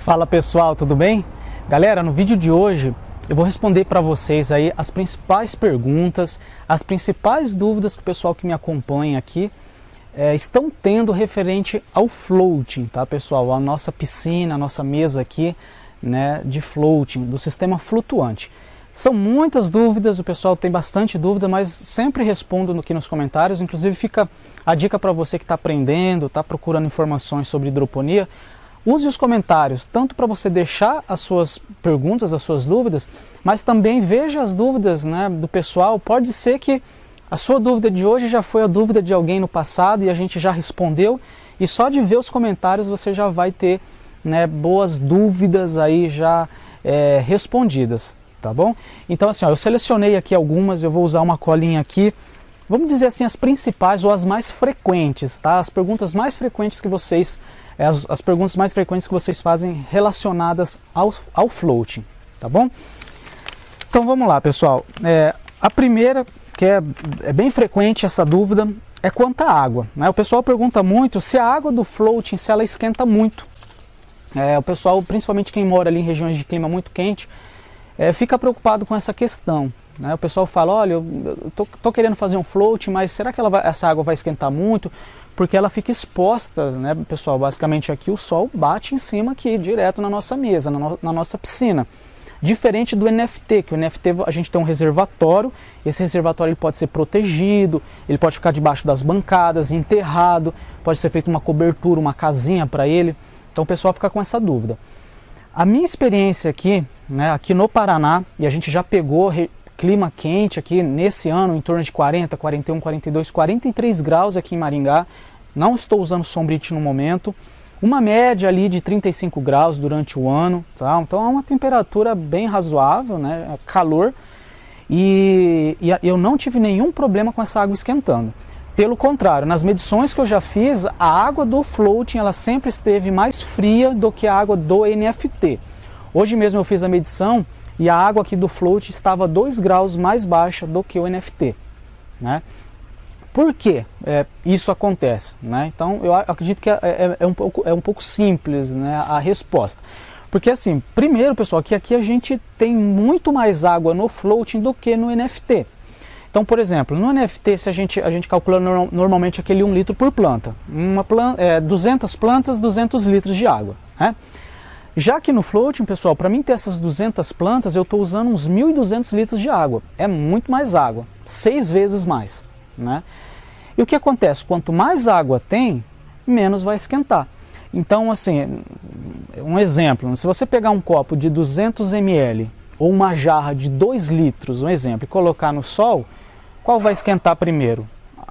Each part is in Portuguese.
Fala pessoal, tudo bem? Galera, no vídeo de hoje eu vou responder para vocês aí as principais perguntas, as principais dúvidas que o pessoal que me acompanha aqui estão tendo referente ao floating, tá pessoal? A nossa piscina, a nossa mesa aqui, né, de floating, do sistema flutuante. São muitas dúvidas, o pessoal tem bastante dúvida, mas sempre respondo aqui nos comentários. Inclusive fica a dica para você que está aprendendo, está procurando informações sobre hidroponia. Use os comentários, tanto para você deixar as suas perguntas, as suas dúvidas, mas também veja as dúvidas, né, do pessoal. Pode ser que a sua dúvida de hoje já foi a dúvida de alguém no passado e a gente já respondeu, e só de ver os comentários você já vai ter, né, boas dúvidas aí já respondidas, tá bom? Então assim, ó, eu selecionei aqui algumas, eu vou usar uma colinha aqui, vamos dizer assim, as principais ou as mais frequentes, tá? As perguntas mais frequentes que vocês as perguntas mais frequentes que vocês fazem relacionadas ao floating, tá bom? Então vamos lá, pessoal. A primeira, que é bem frequente essa dúvida, é quanto à água, né? O pessoal pergunta muito se a água do floating, se ela esquenta muito. O pessoal, principalmente quem mora ali em regiões de clima muito quente, fica preocupado com essa questão, né? O pessoal fala, olha, eu tô querendo fazer um floating, mas será que essa água vai esquentar muito? Porque ela fica exposta, né, pessoal? Basicamente aqui o sol bate em cima aqui, direto na nossa mesa, na nossa piscina. Diferente do NFT, que o NFT a gente tem um reservatório, esse reservatório ele pode ser protegido, ele pode ficar debaixo das bancadas, enterrado, pode ser feita uma cobertura, uma casinha para ele. Então o pessoal fica com essa dúvida. A minha experiência aqui, né, aqui no Paraná, e a gente já pegou clima quente aqui nesse ano, em torno de 40, 41, 42, 43 graus aqui em Maringá. Não estou usando Sombrite no momento. Uma média ali de 35 graus durante o ano, tá? Então é uma temperatura bem razoável, né? Calor. E eu não tive nenhum problema com essa água esquentando. Pelo contrário, nas medições que eu já fiz, a água do floating ela sempre esteve mais fria do que a água do NFT. Hoje mesmo eu fiz a medição e a água aqui do float estava 2 graus mais baixa do que o NFT, né? Por que isso acontece, né? Então eu acredito que é um pouco simples, né, a resposta. Porque assim, primeiro pessoal, que aqui a gente tem muito mais água no floating do que no NFT. Então, por exemplo, no NFT, se a gente calcula normalmente aquele 1 litro por planta. 200 plantas, 200 litros de água, né? Já que no floating, pessoal, para mim ter essas 200 plantas, eu estou usando uns 1.200 litros de água. É muito mais água, 6 vezes mais, né? E o que acontece? Quanto mais água tem, menos vai esquentar. Então, assim, um exemplo, se você pegar um copo de 200 ml ou uma jarra de 2 litros, um exemplo, e colocar no sol, qual vai esquentar primeiro?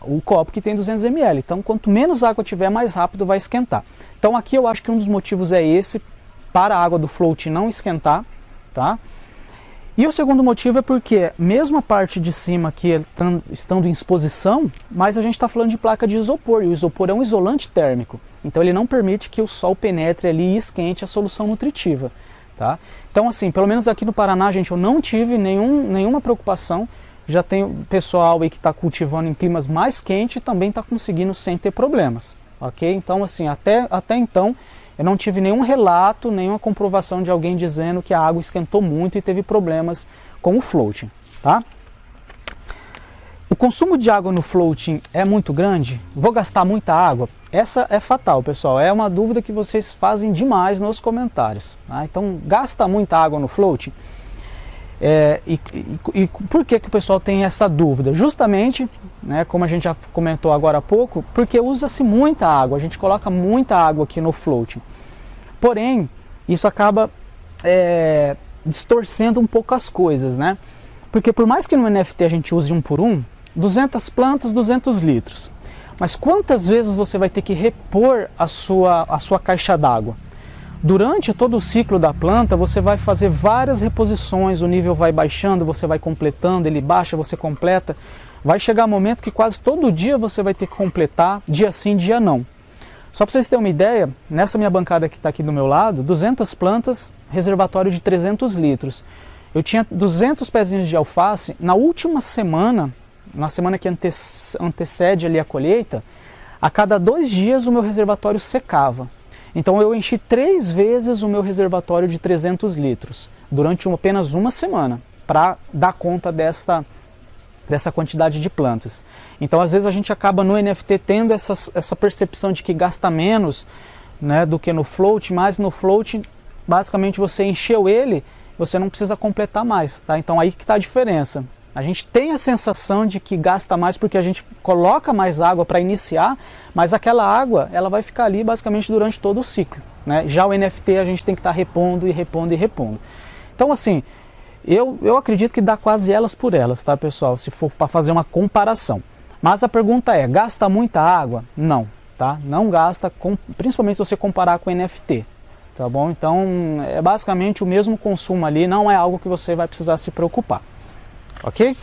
O copo que tem 200 ml. Então, quanto menos água tiver, mais rápido vai esquentar. Então, aqui eu acho que um dos motivos é esse, para a água do float não esquentar, tá? E o segundo motivo é porque, mesmo a parte de cima aqui estando em exposição, mas a gente está falando de placa de isopor, e o isopor é um isolante térmico, então ele não permite que o sol penetre ali e esquente a solução nutritiva, tá? Então assim, pelo menos aqui no Paraná, gente, eu não tive nenhuma preocupação. Já tem pessoal aí que está cultivando em climas mais quentes e também está conseguindo sem ter problemas, ok? Então assim, até então, eu não tive nenhum relato, nenhuma comprovação de alguém dizendo que a água esquentou muito e teve problemas com o floating, tá? O consumo de água no floating é muito grande? Vou gastar muita água? Essa é fatal, pessoal. É uma dúvida que vocês fazem demais nos comentários, tá? Então, gasta muita água no floating? E por que o pessoal tem essa dúvida? Justamente, né, como a gente já comentou agora há pouco, porque usa-se muita água, a gente coloca muita água aqui no floating. Porém, isso acaba distorcendo um pouco as coisas, né? Porque por mais que no NFT a gente use 1 por 1, 200 plantas, 200 litros. Mas quantas vezes você vai ter que repor a sua caixa d'água? Durante todo o ciclo da planta, você vai fazer várias reposições, o nível vai baixando, você vai completando, ele baixa, você completa. Vai chegar um momento que quase todo dia você vai ter que completar, dia sim, dia não. Só para vocês terem uma ideia, nessa minha bancada que está aqui do meu lado, 200 plantas, reservatório de 300 litros. Eu tinha 200 pezinhos de alface, na última semana, na semana que antecede ali a colheita, a cada 2 dias o meu reservatório secava. Então eu enchi 3 vezes o meu reservatório de 300 litros, durante apenas uma semana, para dar conta dessa quantidade de plantas. Então às vezes a gente acaba no NFT tendo essa percepção de que gasta menos, né, do que no float, mas no float basicamente você encheu ele, você não precisa completar mais, tá? Então aí que está a diferença. A gente tem a sensação de que gasta mais porque a gente coloca mais água para iniciar, mas aquela água ela vai ficar ali basicamente durante todo o ciclo, né? Já o NFT a gente tem que estar repondo e repondo e repondo. Então assim, eu acredito que dá quase elas por elas, tá, pessoal? Se for para fazer uma comparação. Mas a pergunta é, gasta muita água? Não, tá? Não gasta, principalmente se você comparar com o NFT, tá bom? Então é basicamente o mesmo consumo ali, não é algo que você vai precisar se preocupar. Ok?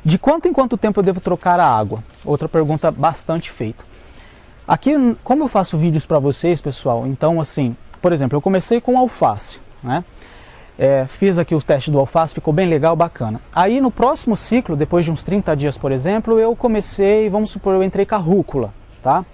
De quanto em quanto tempo eu devo trocar a água? Outra pergunta bastante feita. Aqui, como eu faço vídeos para vocês, pessoal, então assim, por exemplo, eu comecei com alface, né? Fiz aqui o teste do alface, ficou bem legal, bacana. Aí no próximo ciclo, depois de uns 30 dias, por exemplo, eu comecei, vamos supor, eu entrei com a rúcula, tá?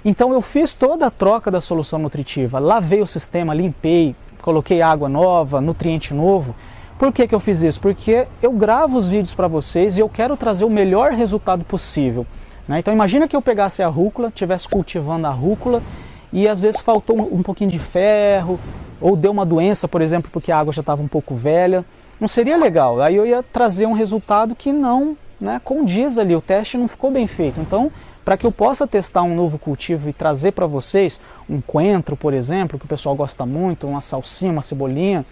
Então eu fiz toda a troca da solução nutritiva, lavei o sistema, limpei, coloquei água nova, nutriente novo. Por que que eu fiz isso? Porque eu gravo os vídeos para vocês e eu quero trazer o melhor resultado possível, né? Então imagina que eu pegasse a rúcula, estivesse cultivando a rúcula e às vezes faltou um pouquinho de ferro, ou deu uma doença, por exemplo, porque a água já estava um pouco velha. Não seria legal, aí eu ia trazer um resultado que não, né, condiz ali, o teste não ficou bem feito. Então, para que eu possa testar um novo cultivo e trazer para vocês um coentro, por exemplo, que o pessoal gosta muito, uma salsinha, uma cebolinha,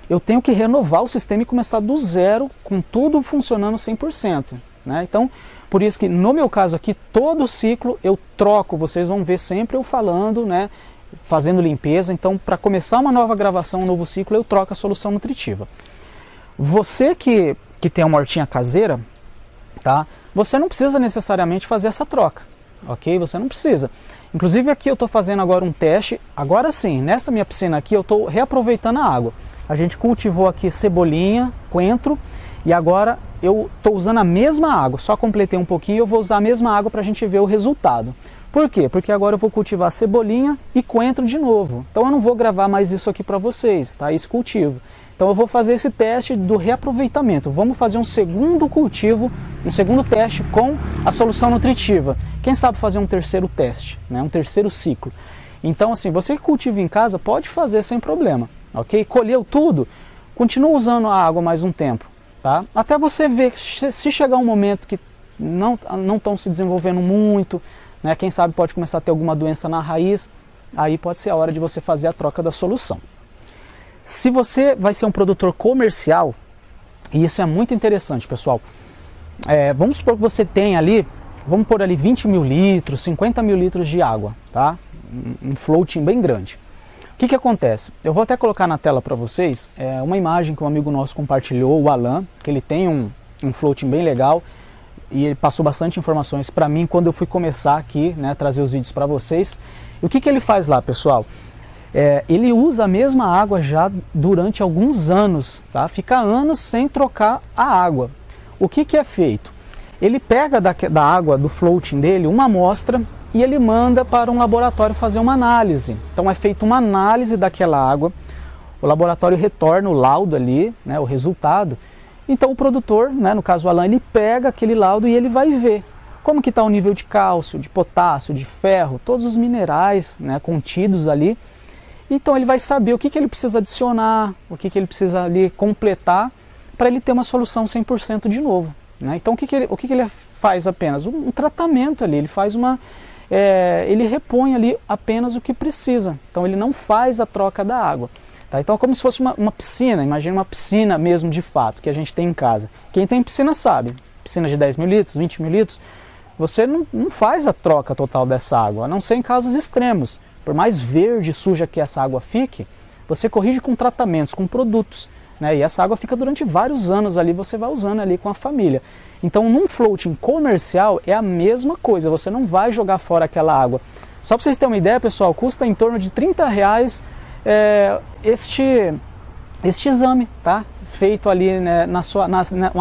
eu tenho que renovar o sistema e começar do zero, com tudo funcionando 100%. Né? Então, por isso que no meu caso aqui, todo ciclo eu troco, vocês vão ver sempre eu falando, né, fazendo limpeza. Então, para começar uma nova gravação, um novo ciclo, eu troco a solução nutritiva. Você que tem uma hortinha caseira, tá? Você não precisa necessariamente fazer essa troca, ok? Você não precisa. Inclusive aqui eu estou fazendo agora um teste, agora sim, nessa minha piscina aqui eu estou reaproveitando a água. A gente cultivou aqui cebolinha, coentro, e agora eu estou usando a mesma água, só completei um pouquinho e eu vou usar a mesma água para a gente ver o resultado. Por quê? Porque agora eu vou cultivar cebolinha e coentro de novo. Então eu não vou gravar mais isso aqui para vocês, tá? Esse cultivo. Então eu vou fazer esse teste do reaproveitamento. Vamos fazer um segundo cultivo, um segundo teste com a solução nutritiva. Quem sabe fazer um terceiro teste, né? Um terceiro ciclo. Então assim, você que cultiva em casa pode fazer sem problema, ok? Colheu tudo, continua usando a água mais um tempo, tá? Até você ver, se chegar um momento que não estão se desenvolvendo muito, né? Quem sabe pode começar a ter alguma doença na raiz, aí pode ser a hora de você fazer a troca da solução. Se você vai ser um produtor comercial, e isso é muito interessante, pessoal, vamos supor que você tem ali, vamos pôr ali 20 mil litros, 50 mil litros de água, tá? Um floating bem grande. O que acontece? Eu vou até colocar na tela para vocês uma imagem que um amigo nosso compartilhou, o Alan, que ele tem um floating bem legal, e ele passou bastante informações para mim quando eu fui começar aqui, né, trazer os vídeos para vocês. E o que ele faz lá, pessoal? Ele usa a mesma água já durante alguns anos, tá? Fica anos sem trocar a água. O que é feito? Ele pega da água do floating dele uma amostra e ele manda para um laboratório fazer uma análise. Então é feita uma análise daquela água, o laboratório retorna o laudo ali, né, o resultado. Então o produtor, né, no caso o Alan, ele pega aquele laudo e ele vai ver como que está o nível de cálcio, de potássio, de ferro, todos os minerais, né, contidos ali. Então ele vai saber o que ele precisa adicionar, o que ele precisa ali completar para ele ter uma solução 100% de novo. Né? Então o que ele faz apenas? Um tratamento ali, ele faz ele repõe ali apenas o que precisa. Então ele não faz a troca da água. Tá? Então é como se fosse uma piscina, imagina uma piscina mesmo de fato, que a gente tem em casa. Quem tem piscina sabe, piscina de 10 mil litros, 20 mil litros, você não faz a troca total dessa água, a não ser em casos extremos. Por mais verde e suja que essa água fique, você corrige com tratamentos, com produtos, né? E essa água fica durante vários anos ali, você vai usando ali com a família. Então num floating comercial é a mesma coisa, você não vai jogar fora aquela água. Só para vocês terem uma ideia, pessoal, custa em torno de R$30 este exame, tá? Feito ali, né,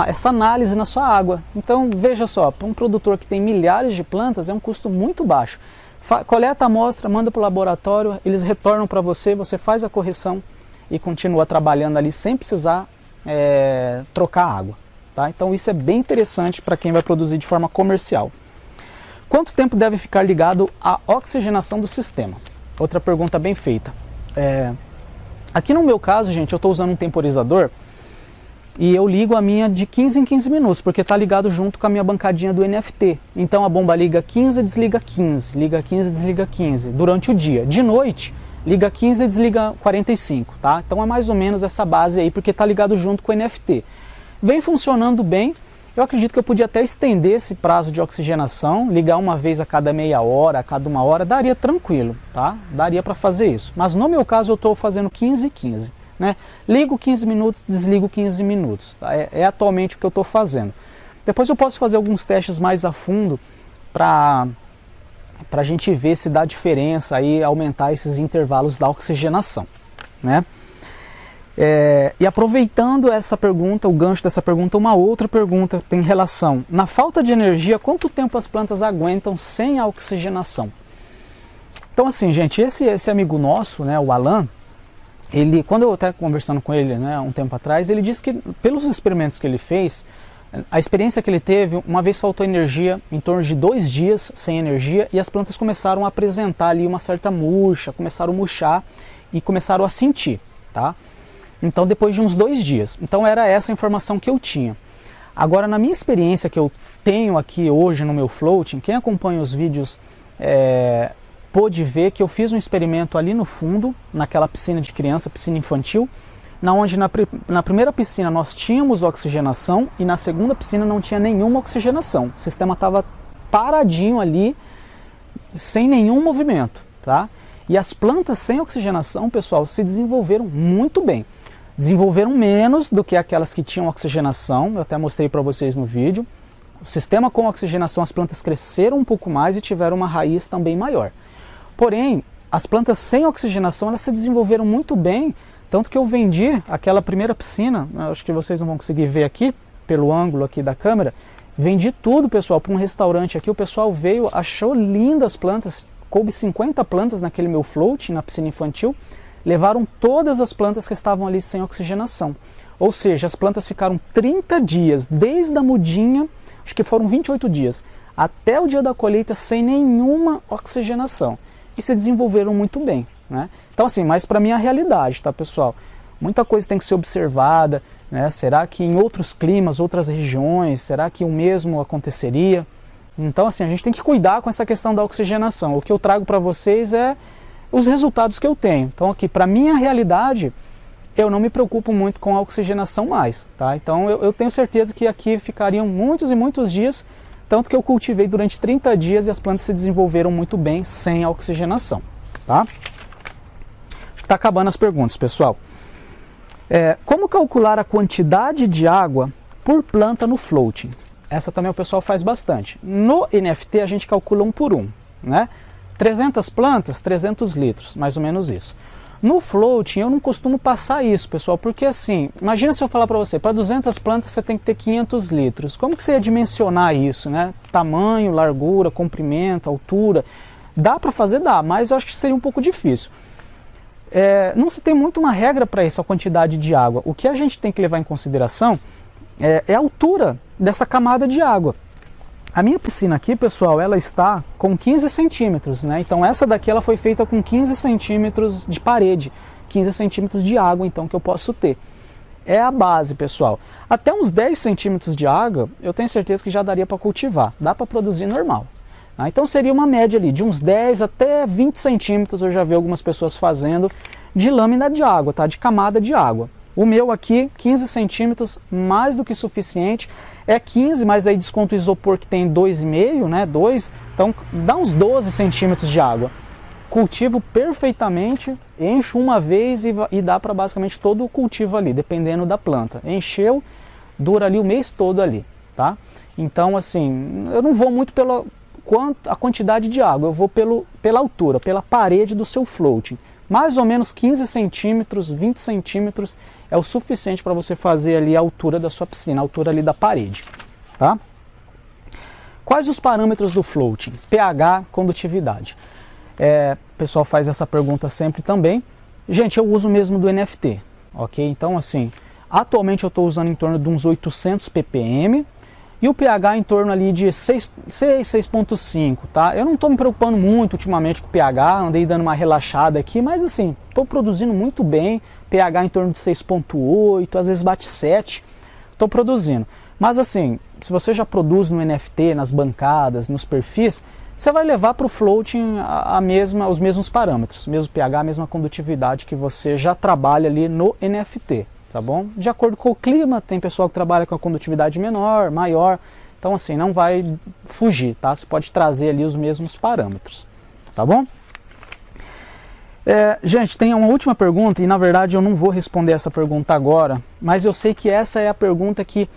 essa análise na sua água. Então veja só, para um produtor que tem milhares de plantas é um custo muito baixo. coleta a amostra, manda para o laboratório, eles retornam para você, você faz a correção e continua trabalhando ali sem precisar trocar água. Tá? Então isso é bem interessante para quem vai produzir de forma comercial. Quanto tempo deve ficar ligado à oxigenação do sistema? Outra pergunta bem feita. Aqui no meu caso, gente, eu estou usando um temporizador e eu ligo a minha de 15 em 15 minutos, porque está ligado junto com a minha bancadinha do NFT. Então a bomba liga 15, desliga 15, liga 15, desliga 15, durante o dia. De noite, liga 15 e desliga 45, tá? Então é mais ou menos essa base aí, porque está ligado junto com o NFT. Vem funcionando bem. Eu acredito que eu podia até estender esse prazo de oxigenação, ligar uma vez a cada meia hora, a cada uma hora, daria tranquilo, tá? Daria para fazer isso. Mas no meu caso eu estou fazendo 15 e 15. Né? Ligo 15 minutos, desligo 15 minutos. Tá? É atualmente o que eu estou fazendo. Depois eu posso fazer alguns testes mais a fundo para a gente ver se dá diferença aí, aumentar esses intervalos da oxigenação. Né? E aproveitando essa pergunta, o gancho dessa pergunta, uma outra pergunta tem relação. Na falta de energia, quanto tempo as plantas aguentam sem a oxigenação? Então assim, gente, esse amigo nosso, né, o Alan, ele, quando eu estava conversando com ele, né, um tempo atrás, ele disse que pelos experimentos que ele fez, a experiência que ele teve, uma vez faltou energia, em torno de 2 dias sem energia, e as plantas começaram a apresentar ali uma certa murcha, começaram a murchar e começaram a sentir, tá? Então depois de uns 2 dias. Então era essa a informação que eu tinha. Agora, na minha experiência que eu tenho aqui hoje no meu floating, quem acompanha os vídeos pôde ver que eu fiz um experimento ali no fundo, naquela piscina de criança, piscina infantil, onde na primeira piscina nós tínhamos oxigenação e na segunda piscina não tinha nenhuma oxigenação. O sistema estava paradinho ali, sem nenhum movimento. Tá? E as plantas sem oxigenação, pessoal, se desenvolveram muito bem. Desenvolveram menos do que aquelas que tinham oxigenação, eu até mostrei para vocês no vídeo. O sistema com oxigenação, as plantas cresceram um pouco mais e tiveram uma raiz também maior. Porém, as plantas sem oxigenação, elas se desenvolveram muito bem, tanto que eu vendi aquela primeira piscina, acho que vocês não vão conseguir ver aqui, pelo ângulo aqui da câmera, vendi tudo, pessoal, para um restaurante aqui, o pessoal veio, achou lindas as plantas, coube 50 plantas naquele meu float, na piscina infantil, levaram todas as plantas que estavam ali sem oxigenação. Ou seja, as plantas ficaram 30 dias, desde a mudinha, acho que foram 28 dias, até o dia da colheita sem nenhuma oxigenação. E se desenvolveram muito bem. Né? Então assim, mas para mim é a realidade, tá, pessoal? Muita coisa tem que ser observada, né? Será que em outros climas, outras regiões, será que o mesmo aconteceria? Então assim, a gente tem que cuidar com essa questão da oxigenação. O que eu trago para vocês é os resultados que eu tenho. Então aqui, para minha realidade, eu não me preocupo muito com a oxigenação mais, tá? Então eu tenho certeza que aqui ficariam muitos e muitos dias, tanto que eu cultivei durante 30 dias e as plantas se desenvolveram muito bem sem a oxigenação, tá? Acho que está acabando as perguntas, pessoal. Como calcular a quantidade de água por planta no floating? Essa também o pessoal faz bastante. No NFT a gente calcula 1 por 1, né? 300 plantas, 300 litros, mais ou menos isso. No floating eu não costumo passar isso, pessoal, porque assim, imagina se eu falar para você, para 200 plantas você tem que ter 500 litros. Como que você ia dimensionar isso, né? Tamanho, largura, comprimento, altura. Dá para fazer? Dá, mas eu acho que seria um pouco difícil. Não se tem muito uma regra para isso, a quantidade de água. O que a gente tem que levar em consideração é a altura dessa camada de água. A minha piscina aqui, pessoal, ela está com 15 centímetros, né? Então essa daqui ela foi feita com 15 centímetros de parede, 15 centímetros de água, então, que eu posso ter. É a base, pessoal. Até uns 10 centímetros de água, eu tenho certeza que já daria para cultivar. Dá para produzir normal. Tá? Então seria uma média ali, de uns 10 até 20 centímetros, eu já vi algumas pessoas fazendo, de lâmina de água, tá? De camada de água. O meu aqui, 15 centímetros, mais do que suficiente. É 15, mas aí desconto o isopor que tem 2,5, né? 2, então dá uns 12 centímetros de água. Cultivo perfeitamente, encho uma vez e dá para basicamente todo o cultivo ali, dependendo da planta. Encheu, dura ali o mês todo ali, tá? Então assim, eu não vou muito pela a quantidade de água, eu vou pela altura, pela parede do seu floating. Mais ou menos 15 centímetros, 20 centímetros é o suficiente para você fazer ali a altura da sua piscina, a altura ali da parede, tá? Quais os parâmetros do floating? pH, condutividade. O pessoal faz essa pergunta sempre também. Gente, eu uso mesmo do NFT, ok? Então assim, atualmente eu estou usando em torno de uns 800 ppm e o pH em torno ali de 6,5, tá? Eu não estou me preocupando muito ultimamente com o pH, andei dando uma relaxada aqui, mas assim, estou produzindo muito bem, pH em torno de 6,8, às vezes bate 7, estou produzindo. Mas assim, se você já produz no NFT, nas bancadas, nos perfis, você vai levar para o floating os mesmos parâmetros, mesmo pH, a mesma condutividade que você já trabalha ali no NFT, tá bom? De acordo com o clima, tem pessoal que trabalha com a condutividade menor, maior, então assim, não vai fugir, tá? Você pode trazer ali os mesmos parâmetros, tá bom? Gente, tem uma última pergunta e na verdade eu não vou responder essa pergunta agora, mas eu sei que essa é a pergunta que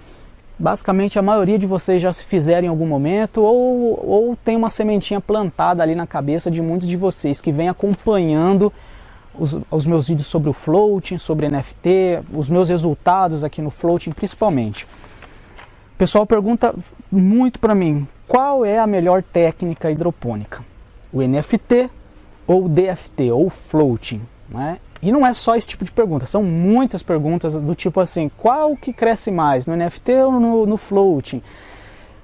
basicamente a maioria de vocês já se fizeram em algum momento ou tem uma sementinha plantada ali na cabeça de muitos de vocês que vem acompanhando os meus vídeos sobre o floating, sobre NFT, os meus resultados aqui no floating principalmente. O pessoal pergunta muito para mim, qual é a melhor técnica hidropônica? O NFT ou o DFT, ou floating, né? E não é só esse tipo de pergunta, são muitas perguntas do tipo assim, qual que cresce mais, no NFT ou no floating?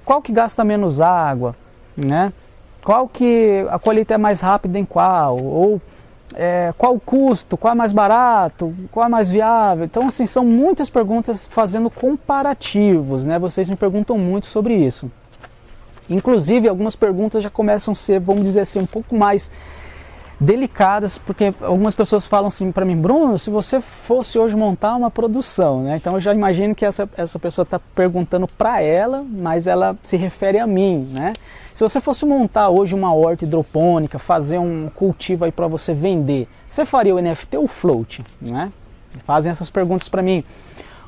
Qual que gasta menos água, né? Qual que a colheita é mais rápida em qual? Ou qual o custo, qual é mais barato, qual é mais viável? Então assim, são muitas perguntas fazendo comparativos, né? Vocês me perguntam muito sobre isso. Inclusive algumas perguntas já começam a ser, vamos dizer assim, um pouco mais delicadas, porque algumas pessoas falam assim para mim, Bruno, se você fosse hoje montar uma produção, né? Então eu já imagino que essa pessoa está perguntando para ela, mas ela se refere a mim, né? Se você fosse montar hoje uma horta hidropônica, fazer um cultivo aí para você vender, você faria o NFT ou o floating, né? Fazem essas perguntas para mim.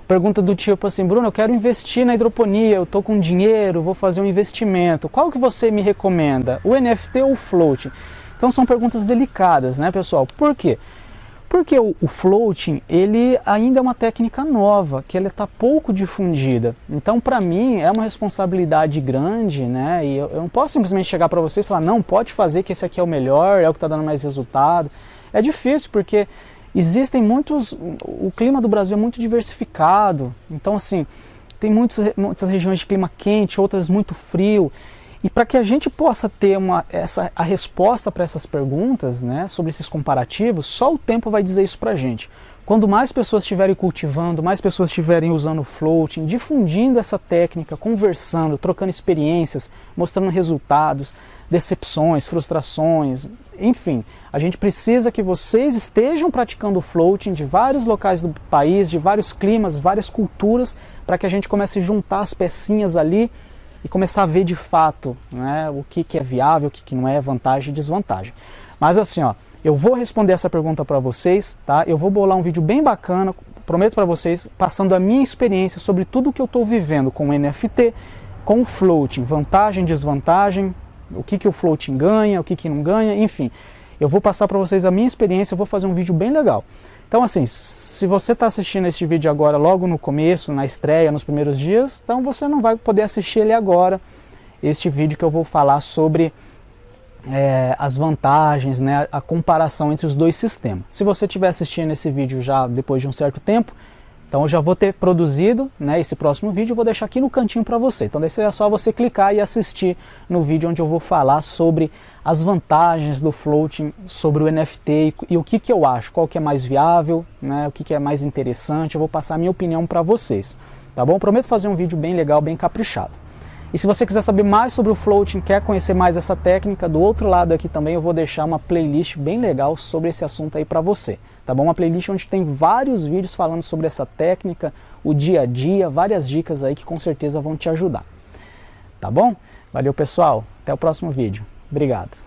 Pergunta do tipo assim, Bruno, eu quero investir na hidroponia, eu estou com dinheiro, vou fazer um investimento. Qual que você me recomenda? O NFT ou o floating? Então são perguntas delicadas, né, pessoal? Por quê? Porque o floating, ele ainda é uma técnica nova, que ela está pouco difundida. Então, para mim, é uma responsabilidade grande, né? E eu não posso simplesmente chegar para vocês e falar, não, pode fazer que esse aqui é o melhor, é o que está dando mais resultado. É difícil, porque existem muitos... O clima do Brasil é muito diversificado. Então, assim, tem muitas regiões de clima quente, outras muito frio. E para que a gente possa ter a resposta para essas perguntas, né, sobre esses comparativos, só o tempo vai dizer isso para a gente. Quando mais pessoas estiverem cultivando, mais pessoas estiverem usando o floating, difundindo essa técnica, conversando, trocando experiências, mostrando resultados, decepções, frustrações, enfim, a gente precisa que vocês estejam praticando o floating de vários locais do país, de vários climas, várias culturas, para que a gente comece a juntar as pecinhas ali e começar a ver de fato, né, o que é viável, o que não é, vantagem e desvantagem. Mas assim, ó, eu vou responder essa pergunta para vocês, tá? Eu vou bolar um vídeo bem bacana, prometo para vocês, passando a minha experiência sobre tudo que eu estou vivendo com o NFT, com o floating, vantagem, desvantagem, o que o floating ganha, o que não ganha, enfim. Eu vou passar para vocês a minha experiência, eu vou fazer um vídeo bem legal. Então assim, se você está assistindo este vídeo agora logo no começo, na estreia, nos primeiros dias, então você não vai poder assistir ele agora, este vídeo que eu vou falar sobre as vantagens, né, a comparação entre os dois sistemas. Se você estiver assistindo esse vídeo já depois de um certo tempo, então eu já vou ter produzido, né, esse próximo vídeo, eu vou deixar aqui no cantinho para você. Então é só você clicar e assistir no vídeo onde eu vou falar sobre as vantagens do floating, sobre o NFT e o que eu acho, qual que é mais viável, né, o que é mais interessante, eu vou passar a minha opinião para vocês, tá bom? Prometo fazer um vídeo bem legal, bem caprichado. E se você quiser saber mais sobre o floating, quer conhecer mais essa técnica, do outro lado aqui também eu vou deixar uma playlist bem legal sobre esse assunto aí para você, tá bom? Uma playlist onde tem vários vídeos falando sobre essa técnica, o dia a dia, várias dicas aí que com certeza vão te ajudar, tá bom? Valeu pessoal, até o próximo vídeo. Obrigado.